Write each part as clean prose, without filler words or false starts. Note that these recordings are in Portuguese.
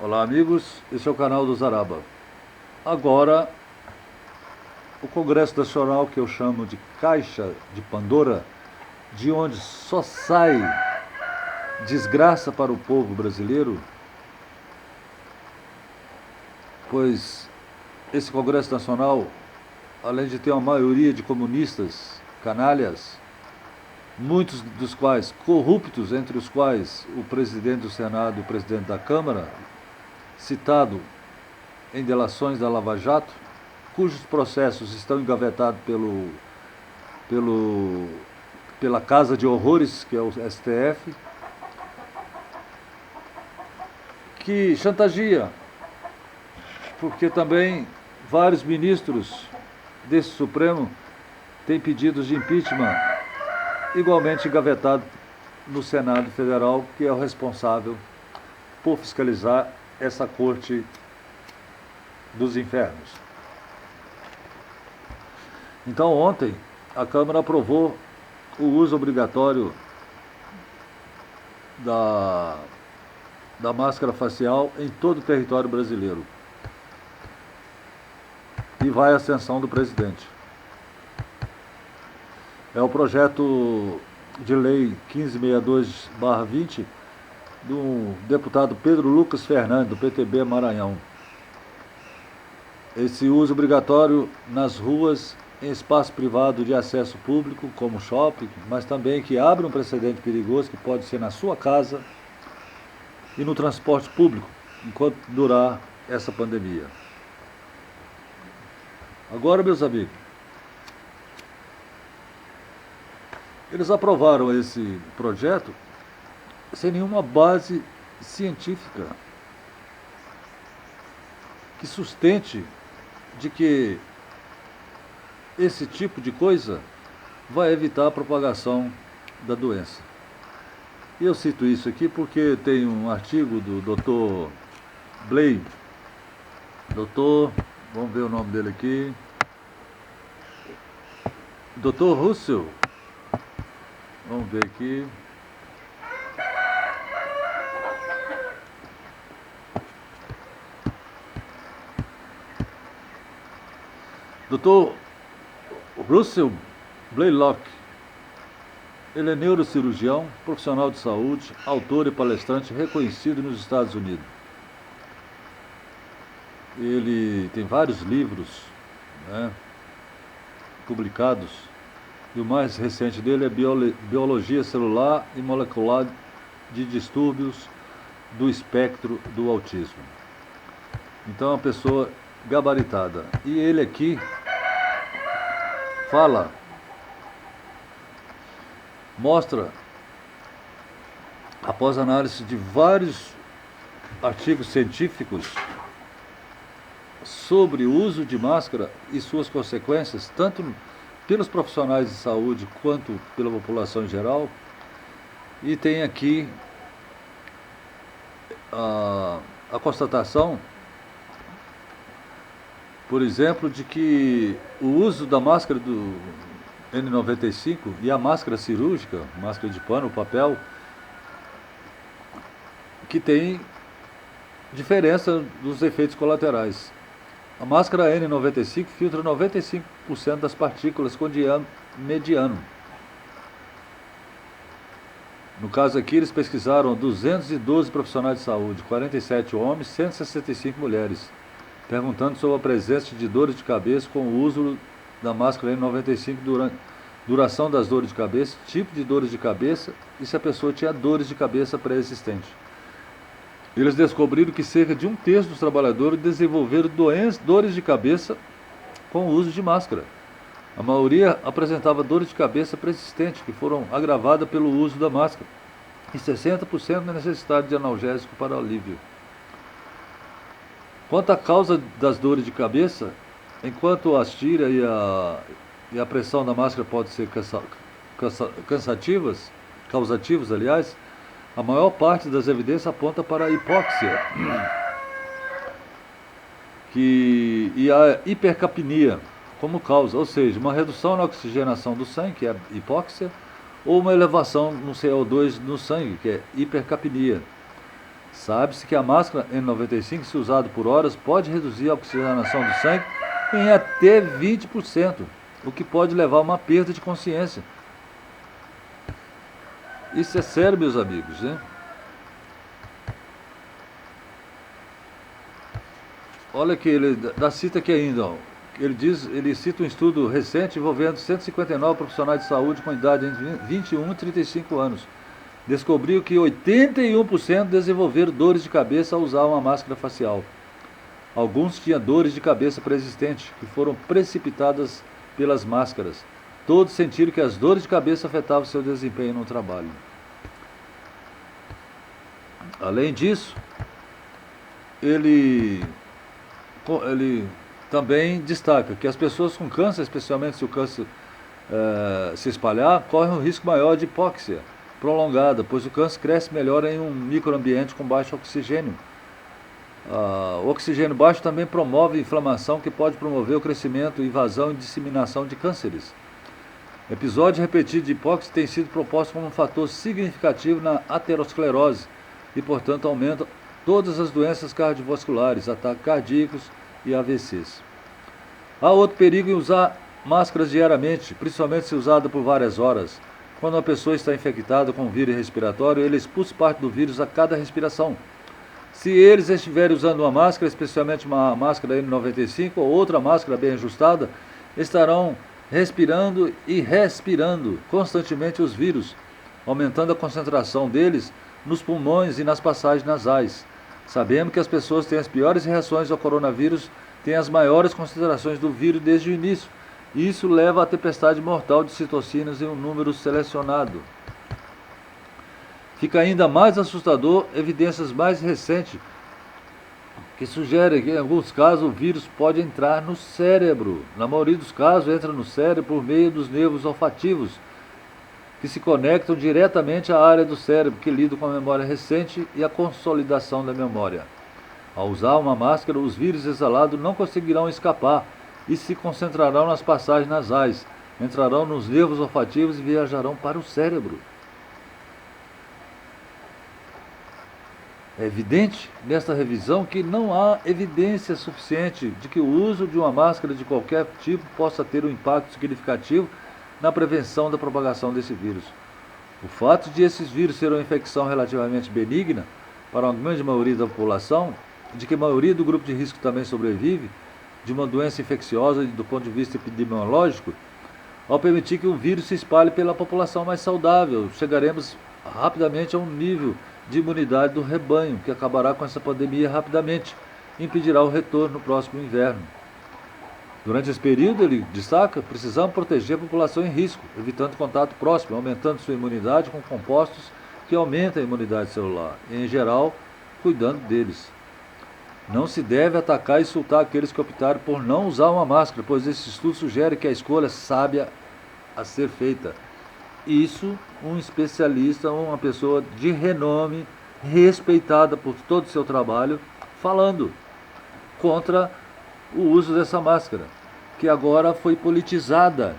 Olá amigos, esse é o canal do Zaraba. Agora, o Congresso Nacional, que eu chamo de Caixa de Pandora, de onde só sai desgraça para o povo brasileiro, pois esse Congresso Nacional, além de ter uma maioria de comunistas, canalhas, muitos dos quais corruptos, entre os quais o presidente do Senado e o presidente da Câmara, citado em delações da Lava Jato, cujos processos estão engavetados pela Casa de Horrores, que é o STF, que chantageia, porque também vários ministros desse Supremo têm pedidos de impeachment igualmente engavetados no Senado Federal, que é o responsável por fiscalizar essa corte dos infernos. Então ontem a Câmara aprovou o uso obrigatório da máscara facial em todo o território brasileiro. E vai à ascensão do presidente. É o projeto de lei 1562/20 do deputado Pedro Lucas Fernandes, do PTB Maranhão. Esse uso obrigatório nas ruas, em espaço privado de acesso público, como shopping, mas também que abre um precedente perigoso, que pode ser na sua casa e no transporte público, enquanto durar essa pandemia. Agora, meus amigos, eles aprovaram esse projeto sem nenhuma base científica que sustente de que esse tipo de coisa vai evitar a propagação da doença. E eu cito isso aqui porque tem um artigo do Dr. Blay, vamos ver o nome dele aqui, Dr. Russell, vamos ver aqui, Dr. Russell Blaylock. Ele é neurocirurgião, profissional de saúde, autor e palestrante reconhecido nos Estados Unidos. Ele tem vários livros, né, publicados, e o mais recente dele é Biologia Celular e Molecular de Distúrbios do Espectro do Autismo. Então é uma pessoa gabaritada. E ele aqui mostra, após análise de vários artigos científicos sobre o uso de máscara e suas consequências, tanto pelos profissionais de saúde quanto pela população em geral, e tem aqui a constatação, por exemplo, de que o uso da máscara do N95 e a máscara cirúrgica, máscara de pano, papel, que tem diferença dos efeitos colaterais. A máscara N95 filtra 95% das partículas com diâmetro mediano. No caso aqui, eles pesquisaram 212 profissionais de saúde, 47 homens, 165 mulheres, perguntando sobre a presença de dores de cabeça com o uso da máscara N95 durante duração das dores de cabeça, tipo de dores de cabeça e se a pessoa tinha dores de cabeça pré-existentes. Eles descobriram que cerca de 1/3 dos trabalhadores desenvolveram dores de cabeça com o uso de máscara. A maioria apresentava dores de cabeça persistentes, que foram agravadas pelo uso da máscara, e 60% na necessidade de analgésico para alívio. Quanto à causa das dores de cabeça, enquanto a astira e a pressão da máscara podem ser causativas, aliás, a maior parte das evidências aponta para a hipóxia e a hipercapnia como causa, ou seja, uma redução na oxigenação do sangue, que é a hipóxia, ou uma elevação no CO2 no sangue, que é hipercapnia. Sabe-se que a máscara N95, se usada por horas, pode reduzir a oxigenação do sangue em até 20%, o que pode levar a uma perda de consciência. Isso é sério, meus amigos, né? Olha que ele dá cita aqui ainda, ó. Ele cita um estudo recente envolvendo 159 profissionais de saúde com idade entre 21 e 35 anos. Descobriu que 81% desenvolveram dores de cabeça ao usar uma máscara facial. Alguns tinham dores de cabeça persistentes, que foram precipitadas pelas máscaras. Todos sentiram que as dores de cabeça afetavam seu desempenho no trabalho. Além disso, ele também destaca que as pessoas com câncer, especialmente se o câncer se espalhar, correm um risco maior de hipóxia prolongada, pois o câncer cresce melhor em um microambiente com baixo oxigênio. O oxigênio baixo também promove inflamação, que pode promover o crescimento, invasão e disseminação de cânceres. Episódio repetido de hipóxia tem sido proposto como um fator significativo na aterosclerose e, portanto, aumenta todas as doenças cardiovasculares, ataques cardíacos e AVCs. Há outro perigo em usar máscaras diariamente, principalmente se usada por várias horas. Quando uma pessoa está infectada com um vírus respiratório, ele expulsa parte do vírus a cada respiração. Se eles estiverem usando uma máscara, especialmente uma máscara N95 ou outra máscara bem ajustada, estarão respirando e respirando constantemente os vírus, aumentando a concentração deles nos pulmões e nas passagens nasais. Sabemos que as pessoas que têm as piores reações ao coronavírus têm as maiores concentrações do vírus desde o início. E isso leva à tempestade mortal de citocinas em um número selecionado. Fica ainda mais assustador evidências mais recentes que sugerem que em alguns casos o vírus pode entrar no cérebro. Na maioria dos casos entra no cérebro por meio dos nervos olfativos, que se conectam diretamente à área do cérebro que lida com a memória recente e a consolidação da memória. Ao usar uma máscara, os vírus exalados não conseguirão escapar e se concentrarão nas passagens nasais, entrarão nos nervos olfativos e viajarão para o cérebro. É evidente nesta revisão que não há evidência suficiente de que o uso de uma máscara de qualquer tipo possa ter um impacto significativo na prevenção da propagação desse vírus. O fato de esses vírus serem uma infecção relativamente benigna para uma grande maioria da população, de que a maioria do grupo de risco também sobrevive de uma doença infecciosa do ponto de vista epidemiológico, ao permitir que o vírus se espalhe pela população mais saudável, chegaremos rapidamente a um nível de imunidade do rebanho, que acabará com essa pandemia rapidamente e impedirá o retorno no próximo inverno. Durante esse período, ele destaca, precisamos proteger a população em risco, evitando contato próximo, aumentando sua imunidade com compostos que aumentam a imunidade celular, e, em geral, cuidando deles. Não se deve atacar e insultar aqueles que optaram por não usar uma máscara, pois esse estudo sugere que a escolha sábia a ser feita. Isso, um especialista, uma pessoa de renome, respeitada por todo o seu trabalho, falando contra o uso dessa máscara, que agora foi politizada.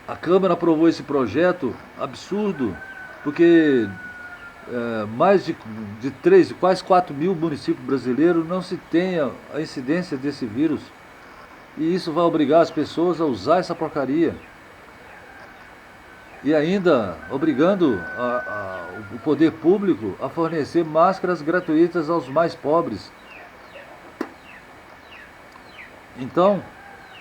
A Câmara aprovou esse projeto absurdo, porque mais de quase 4 mil municípios brasileiros não se tem a incidência desse vírus. E isso vai obrigar as pessoas a usar essa porcaria. E ainda obrigando o poder público a fornecer máscaras gratuitas aos mais pobres. Então,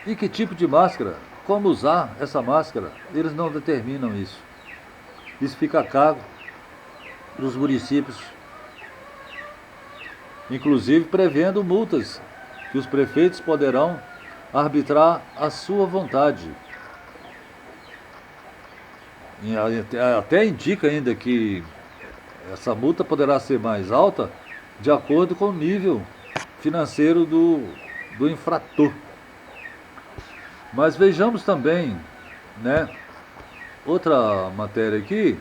e que tipo de máscara? Como usar essa máscara? Eles não determinam isso. Isso fica a cargo dos municípios, inclusive prevendo multas que os prefeitos poderão arbitrar à sua vontade. E até indica ainda que essa multa poderá ser mais alta de acordo com o nível financeiro do infrator. Mas vejamos também, né, outra matéria aqui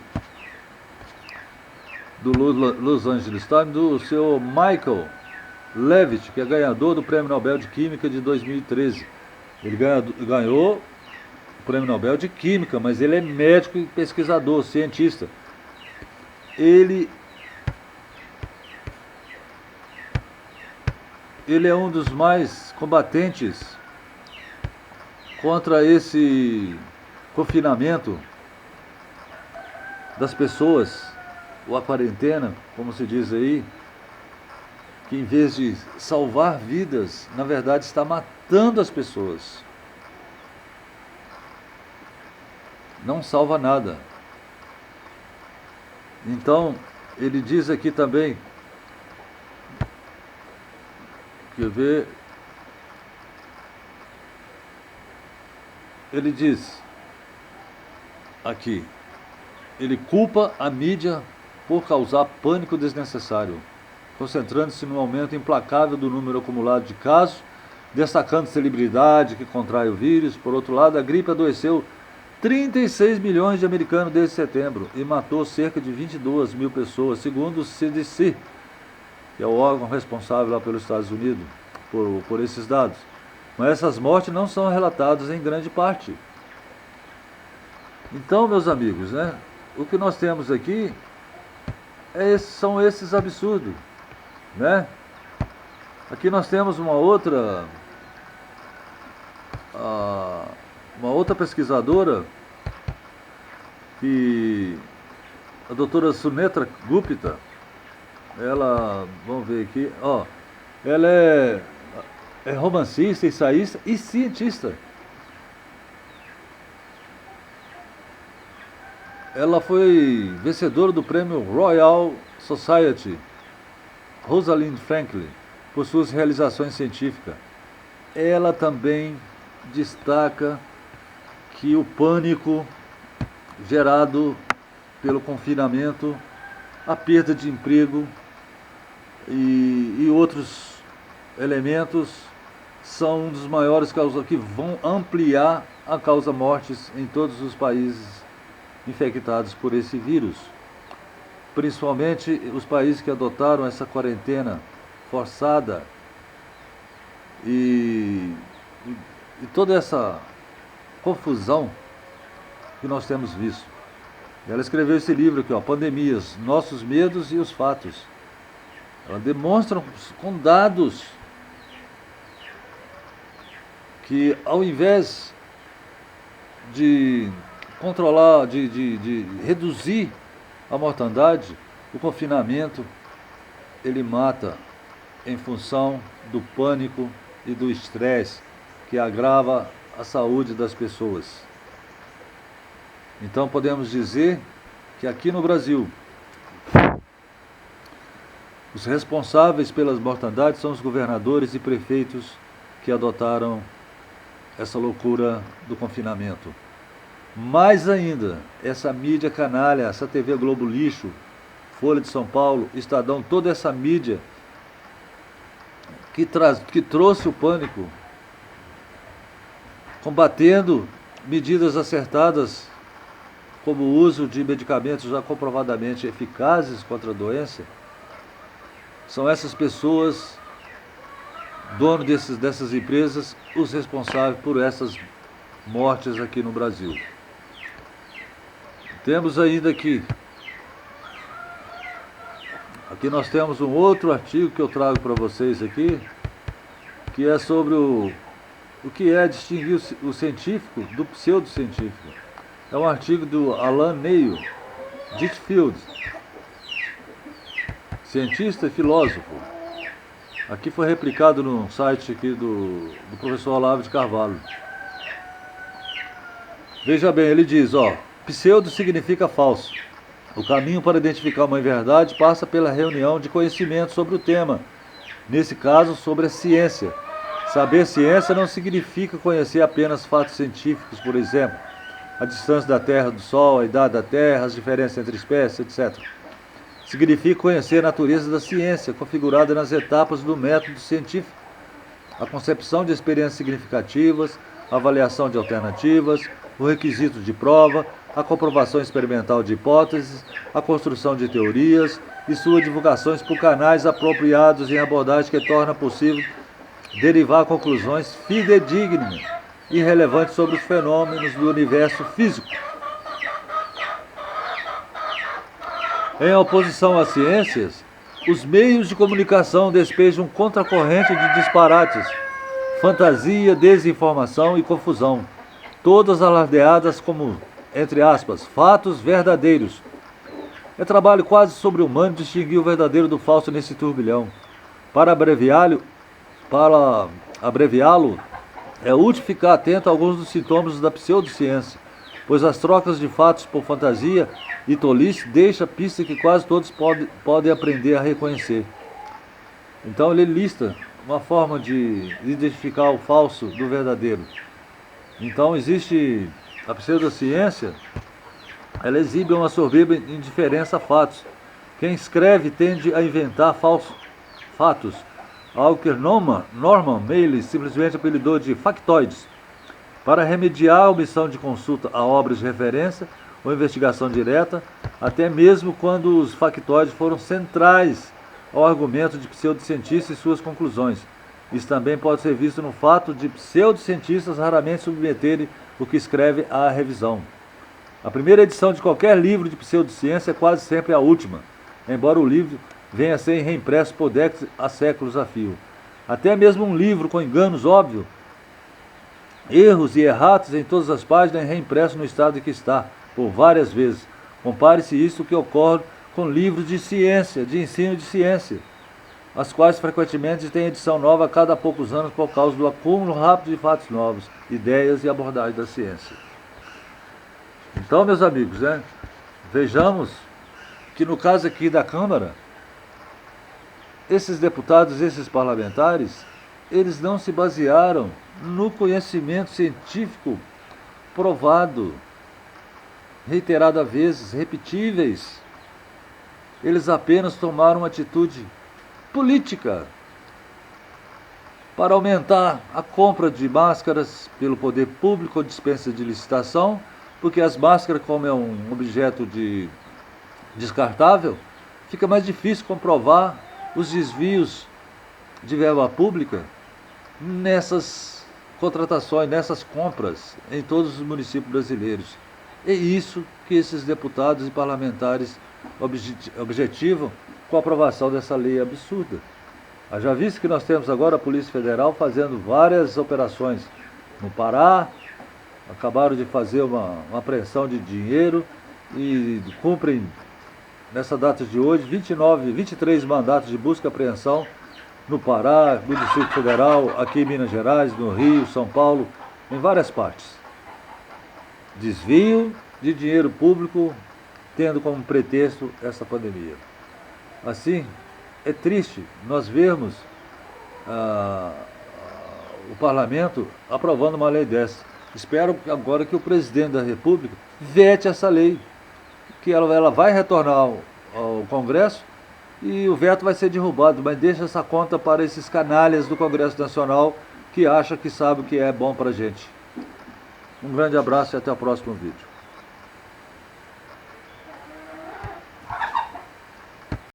do Los Angeles Times, do seu Michael Levitt, que é ganhador do Prêmio Nobel de Química de 2013. Ele ganhou o Prêmio Nobel de Química, mas ele é médico e pesquisador, cientista. Ele ele é um dos mais combatentes contra esse confinamento das pessoas, ou a quarentena, como se diz aí, que em vez de salvar vidas, na verdade está matando as pessoas. Não salva nada. Então, ele diz aqui também, quer ver, ele diz aqui, ele culpa a mídia por causar pânico desnecessário, concentrando-se no aumento implacável do número acumulado de casos, destacando celebridade que contrai o vírus. Por outro lado, a gripe adoeceu 36 milhões de americanos desde setembro e matou cerca de 22 mil pessoas, segundo o CDC, que é o órgão responsável lá pelos Estados Unidos por esses dados. Mas essas mortes não são relatadas em grande parte. Então, meus amigos, né, o que nós temos aqui são esses absurdos, né? Aqui nós temos uma outra pesquisadora, que a doutora Sunetra Gupta, ela, vamos ver aqui, ó, ela é romancista, ensaísta e cientista. Ela foi vencedora do prêmio Royal Society Rosalind Franklin por suas realizações científicas. Ela também destaca que o pânico gerado pelo confinamento, a perda de emprego e outros elementos são um dos maiores causas que vão ampliar a causa mortes em todos os países infectados por esse vírus. Principalmente os países que adotaram essa quarentena forçada e toda essa confusão que nós temos visto. Ela escreveu esse livro aqui, ó, Pandemias, Nossos Medos e os Fatos. Ela demonstra com dados que, ao invés de controlar, de reduzir a mortandade, o confinamento, ele mata em função do pânico e do estresse que agrava a saúde das pessoas. Então podemos dizer que aqui no Brasil, os responsáveis pelas mortandades são os governadores e prefeitos que adotaram essa loucura do confinamento. Mais ainda, essa mídia canalha, essa TV Globo Lixo, Folha de São Paulo, Estadão, toda essa mídia que trouxe o pânico, combatendo medidas acertadas, como o uso de medicamentos já comprovadamente eficazes contra a doença. São essas pessoas, donos dessas empresas, os responsáveis por essas mortes aqui no Brasil. Temos ainda aqui nós temos um outro artigo que eu trago para vocês aqui, que é sobre o que é distinguir o científico do pseudocientífico. É um artigo do Alan Neil Ditfield, cientista e filósofo. Aqui foi replicado no site aqui do professor Olavo de Carvalho. Veja bem, ele diz, ó, pseudo significa falso. O caminho para identificar uma verdade passa pela reunião de conhecimento sobre o tema, nesse caso sobre a ciência. Saber ciência não significa conhecer apenas fatos científicos, por exemplo, a distância da Terra do Sol, a idade da Terra, as diferenças entre espécies, etc. Significa conhecer a natureza da ciência, configurada nas etapas do método científico, a concepção de experiências significativas, a avaliação de alternativas, o requisito de prova, a comprovação experimental de hipóteses, a construção de teorias e suas divulgações por canais apropriados em abordagem que torna possível derivar conclusões fidedignas e relevantes sobre os fenômenos do universo físico. Em oposição às ciências, Os meios de comunicação despejam contracorrente de disparates, fantasia, desinformação e confusão, todas alardeadas como, entre aspas, fatos verdadeiros. É trabalho quase sobre-humano distinguir o verdadeiro do falso nesse turbilhão. Para abreviá-lo, é útil ficar atento a alguns dos sintomas da pseudociência, pois as trocas de fatos por fantasia e tolice deixam pista que quase todos podem aprender a reconhecer. Então ele lista uma forma de identificar o falso do verdadeiro. Então existe a pseudociência, ela exibe uma soberba indiferença a fatos. Quem escreve tende a inventar falsos fatos, algo que Norman Mailer simplesmente apelidou de factoides. Para remediar a omissão de consulta a obras de referência ou investigação direta, até mesmo quando os factoides foram centrais ao argumento de pseudocientistas e suas conclusões. Isso também pode ser visto no fato de pseudocientistas raramente submeterem o que escreve à revisão. A primeira edição de qualquer livro de pseudociência é quase sempre a última, embora o livro venha a ser reimpresso por décadas a séculos a fio. Até mesmo um livro com enganos óbvios, erros e erratas em todas as páginas é reimpresso no estado em que está, por várias vezes. Compare-se isso que ocorre com livros de ciência, de ensino de ciência, as quais frequentemente têm edição nova a cada poucos anos por causa do acúmulo rápido de fatos novos, ideias e abordagem da ciência. Então, meus amigos, vejamos que no caso aqui da Câmara, esses deputados, esses parlamentares, eles não se basearam no conhecimento científico provado, reiteradas vezes, repetíveis. Eles apenas tomaram uma atitude política para aumentar a compra de máscaras pelo poder público ou dispensa de licitação, porque as máscaras, como é um objeto descartável, fica mais difícil comprovar os desvios de verba pública nessas contratações, nessas compras em todos os municípios brasileiros. É isso que esses deputados e parlamentares objetivam com a aprovação dessa lei absurda. Já visto que nós temos agora a Polícia Federal fazendo várias operações no Pará, acabaram de fazer uma apreensão de dinheiro e cumprem, nessa data de hoje, 23 mandatos de busca e apreensão no Pará, no Distrito Federal, aqui em Minas Gerais, no Rio, São Paulo, em várias partes. Desvio de dinheiro público, tendo como pretexto essa pandemia. Assim, é triste nós vermos o parlamento aprovando uma lei dessa. Espero agora que o presidente da República vete essa lei, que ela vai retornar ao Congresso e o veto vai ser derrubado, mas deixa essa conta para esses canalhas do Congresso Nacional que acham que sabem o que é bom para a gente. Um grande abraço e até o próximo vídeo.